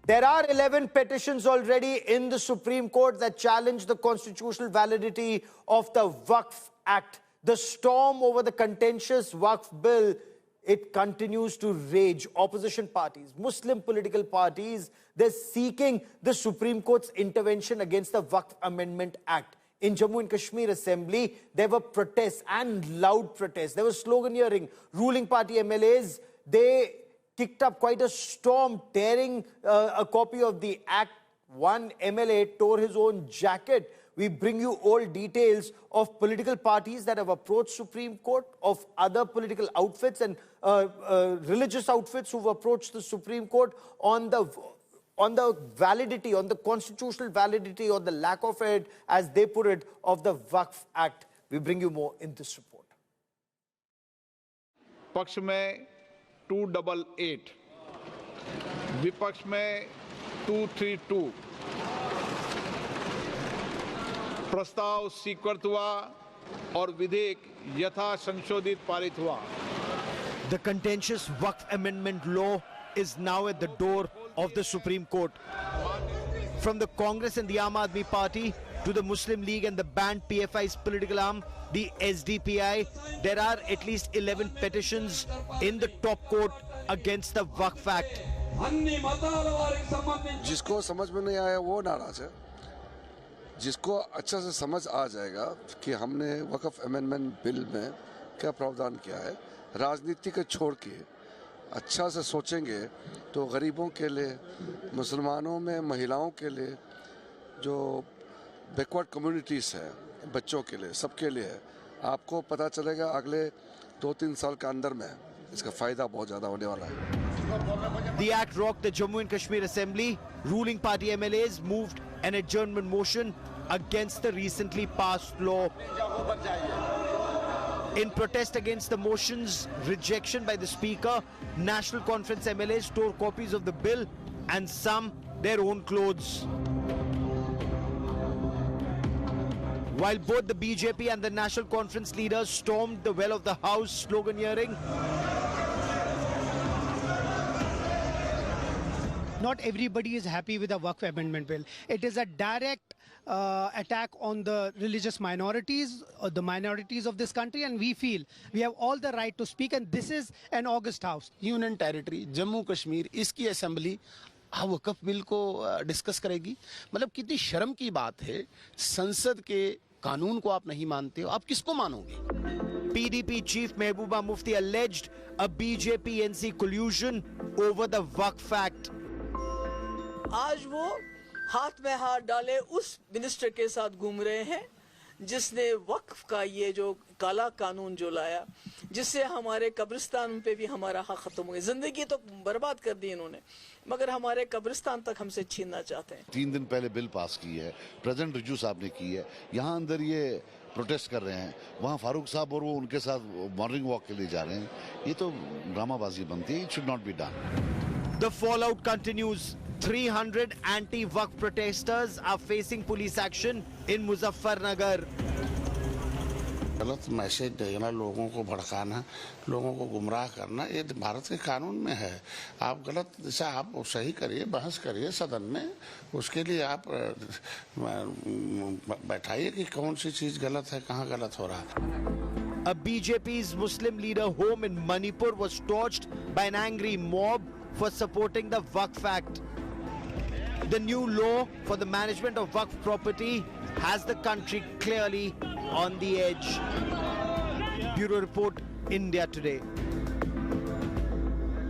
There are 11 petitions already in the Supreme Court that challenge the constitutional validity of the Waqf Act. The storm over the contentious Waqf bill, it continues to rage. Opposition parties, Muslim political parties, they're seeking the Supreme Court's intervention against the Waqf Amendment Act. In Jammu and Kashmir Assembly, there were protests and loud protests. There was sloganeering. Ruling party MLAs, they kicked up quite a storm, tearing a copy of the act. One MLA tore his own jacket. We bring you all details of political parties that have approached Supreme Court, of other political outfits and religious outfits who've approached the Supreme Court on the validity, on the constitutional validity or the lack of it, as they put it, of the Waqf Act. We bring you more in this report. पक्ष में 288, विपक्ष में 232, प्रस्ताव स्वीकृत हुआ और विधेयक यथा संशोधित पारित हुआ. The contentious Waqf Amendment law is now at the door of the Supreme Court. From the Congress and the Aam Aadmi Party to the Muslim League and the banned PFI's political arm, the SDPI, there are at least 11 petitions in the top court against the Waqf Act. जिसको समझ में नहीं आया वो नाराज है. जिसको अच्छा से समझ आ जाएगा कि हमने वक़्फ़ अमेंडमेंट बिल में क्या प्रावधान किया है, राजनीति को छोड़ के अच्छा से सोचेंगे तो गरीबों के लिए, मुसलमानों में महिलाओं के लिए, जो बैकवर्ड कम्युनिटीज़ है, बच्चों के लिए, सबके लिए है. आपको पता चलेगा अगले 2-3 साल के अंदर में इसका फ़ायदा बहुत ज़्यादा होने वाला है. The act rocked the Jammu and Kashmir Assembly. Ruling party MLAs moved an adjournment motion against the recently passed law. In protest against the motion's rejection by the Speaker, National Conference MLAs tore copies of the bill and some their own clothes. While both the BJP and the National Conference leaders stormed the well of the House, sloganeering. Not everybody is happy with the Waqf Amendment Bill. It is a direct attack on the religious minorities, or the minorities of this country, and we feel we have all the right to speak, and this is an august house. Union territory Jammu Kashmir, इसकी assembly वक़्फ़ bill को discuss करेगी. मतलब कितनी शर्म की बात है. संसद के कानून को आप नहीं मानते हो, आप किसको मानोगे? PDP Chief Mehbooba Mufti alleged a BJP-NC collusion over the Waqf Act. आज वो हाथ में हाथ डाले उस मिनिस्टर के साथ घूम रहे हैं जिसने वक्फ का ये जो काला कानून जो लाया, जिससे हमारे कब्रिस्तान पे भी हमारा हक खत्म हो गया. जिंदगी तो बर्बाद कर दी इन्होंने, मगर हमारे कब्रिस्तान तक हमसे छीनना चाहते हैं. 3 दिन पहले बिल पास की है, प्रेसिडेंट रिजू साहब ने की है. यहाँ अंदर ये प्रोटेस्ट कर रहे हैं, वहाँ फारूक साहब और वो उनके साथ मॉर्निंग वॉक के लिए जा रहे हैं. ये तो ड्रामाबाजी बनती है. It should not be done. The fallout continues. 300 anti-Waqf protesters are facing police action in Muzaffarnagar. गलत मैसेज देना, लोगों को भड़काना, लोगों को गुमराह करना, ये भारत के कानून में है. आप गलत दिशा आप सही करिए, बहस करिए सदन में, उसके लिए आप बैठाइए कि कौन सी चीज गलत है, कहाँ गलत हो रहा है. A BJP's Muslim leader home in Manipur was torched by an angry mob for supporting the Waqf Act. The new law for the management of Waqf property has the country clearly on the edge. Bureau Report, India Today.